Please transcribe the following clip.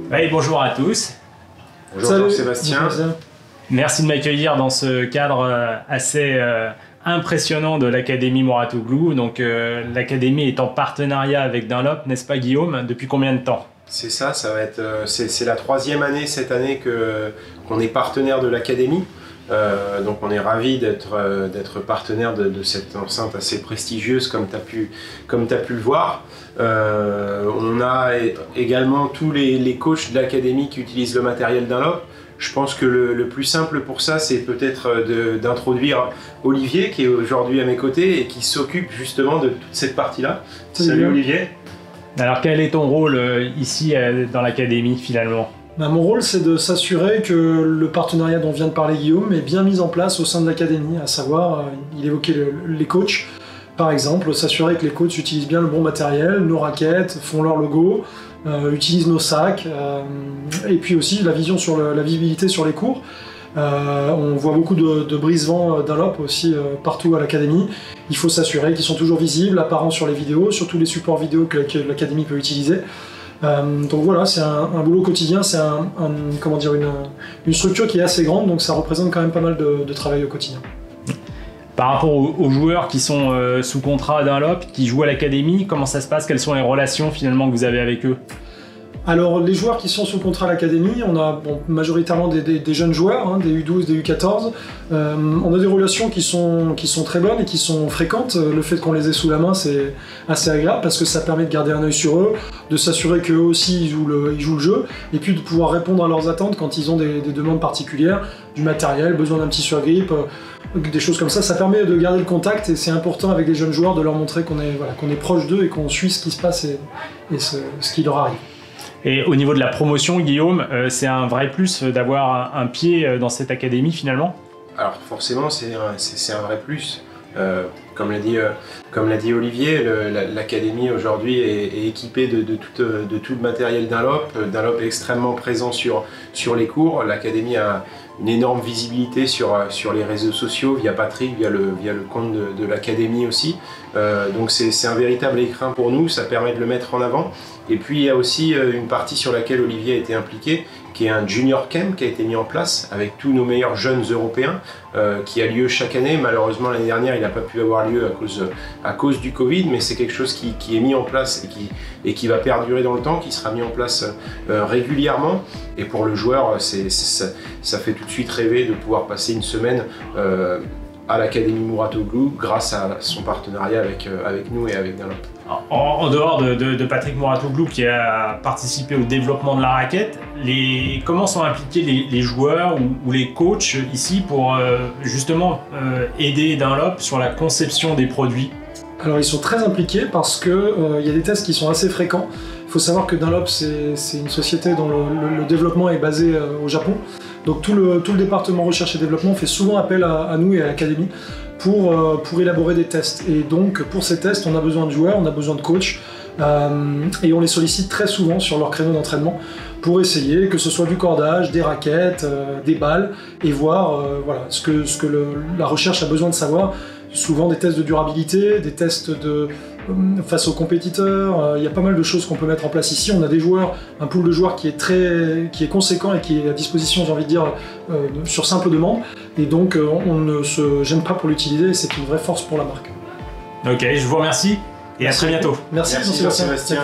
Oui, bonjour à tous. Bonjour Sébastien. Merci de m'accueillir dans ce cadre assez impressionnant de l'Académie Mouratoglou. Donc l'Académie est en partenariat avec Dunlop, n'est-ce pas Guillaume? Depuis combien de temps? C'est ça, c'est la 3e année cette année qu'on est partenaire de l'Académie. Donc on est ravis d'être partenaire de cette enceinte assez prestigieuse comme tu as pu le voir. On a également tous les coachs de l'Académie qui utilisent le matériel Dunlop. Je pense que le plus simple pour ça, c'est peut-être d'introduire Olivier qui est aujourd'hui à mes côtés et qui s'occupe justement de toute cette partie-là. Salut Olivier. Alors quel est ton rôle ici dans l'Académie finalement? Mon rôle, c'est de s'assurer que le partenariat dont vient de parler Guillaume est bien mis en place au sein de l'Académie, à savoir, il évoquait les coachs, par exemple, s'assurer que les coachs utilisent bien le bon matériel, nos raquettes, font leur logo, utilisent nos sacs, et puis aussi la vision sur la visibilité sur les cours. On voit beaucoup de brise-vent Dunlop aussi partout à l'Académie. Il faut s'assurer qu'ils sont toujours visibles, apparents sur les vidéos, sur tous les supports vidéo que l'Académie peut utiliser. Donc voilà, c'est un boulot quotidien, c'est une structure qui est assez grande, donc ça représente quand même pas mal de travail au quotidien. Par rapport aux joueurs qui sont sous contrat à Dunlop, qui jouent à l'Académie, comment ça se passe? Quelles sont les relations finalement que vous avez avec eux? Alors les joueurs qui sont sous contrat à l'Académie, on a majoritairement des jeunes joueurs, hein, des U12, des U14. On a des relations qui sont très bonnes et qui sont fréquentes. Le fait qu'on les ait sous la main, c'est assez agréable parce que ça permet de garder un œil sur eux, de s'assurer qu'eux aussi ils jouent le jeu, et puis de pouvoir répondre à leurs attentes quand ils ont des demandes particulières, du matériel, besoin d'un petit surgrip, des choses comme ça. Ça permet de garder le contact et c'est important avec les jeunes joueurs de leur montrer qu'on est proche d'eux et qu'on suit ce qui se passe et ce qui leur arrive. Et au niveau de la promotion, Guillaume, c'est un vrai plus d'avoir un pied dans cette académie finalement? Alors forcément, c'est un vrai plus. Comme l'a dit Olivier, l'académie aujourd'hui est équipée de tout le matériel Dunlop. Dunlop est extrêmement présent sur les cours. L'académie a une énorme visibilité sur les réseaux sociaux, via Patrick, via le compte de l'académie aussi. Donc c'est un véritable écrin pour nous, ça permet de le mettre en avant. Et puis il y a aussi une partie sur laquelle Olivier a été impliqué, qui est un Junior Camp qui a été mis en place avec tous nos meilleurs jeunes européens, qui a lieu chaque année. Malheureusement l'année dernière il n'a pas pu avoir lieu à cause du Covid, mais c'est quelque chose qui est mis en place et qui va perdurer dans le temps, qui sera mis en place régulièrement. Et pour le joueur, ça fait tout de suite rêver de pouvoir passer une semaine à l'Académie Mouratoglou grâce à son partenariat avec nous et avec Dunlop. En dehors de Patrick Mouratoglou qui a participé au développement de la raquette, comment sont impliqués les joueurs ou les coachs ici pour justement aider Dunlop sur la conception des produits? Alors ils sont très impliqués parce qu'il y a des tests qui sont assez fréquents. Il faut savoir que Dunlop c'est une société dont le développement est basé au Japon. Donc tout le département recherche et développement fait souvent appel à nous et à l'académie pour élaborer des tests. Et donc pour ces tests, on a besoin de joueurs, on a besoin de coachs, et on les sollicite très souvent sur leur créneau d'entraînement pour essayer, que ce soit du cordage, des raquettes, des balles, et voir ce que la recherche a besoin de savoir. Souvent des tests de durabilité, des tests face aux compétiteurs, il y a pas mal de choses qu'on peut mettre en place ici. On a des joueurs, un pool de joueurs qui est conséquent et qui est à disposition, j'ai envie de dire, sur simple demande. Et donc on ne se gêne pas pour l'utiliser, c'est une vraie force pour la marque. Ok, je vous remercie et à très bientôt. Merci Sébastien.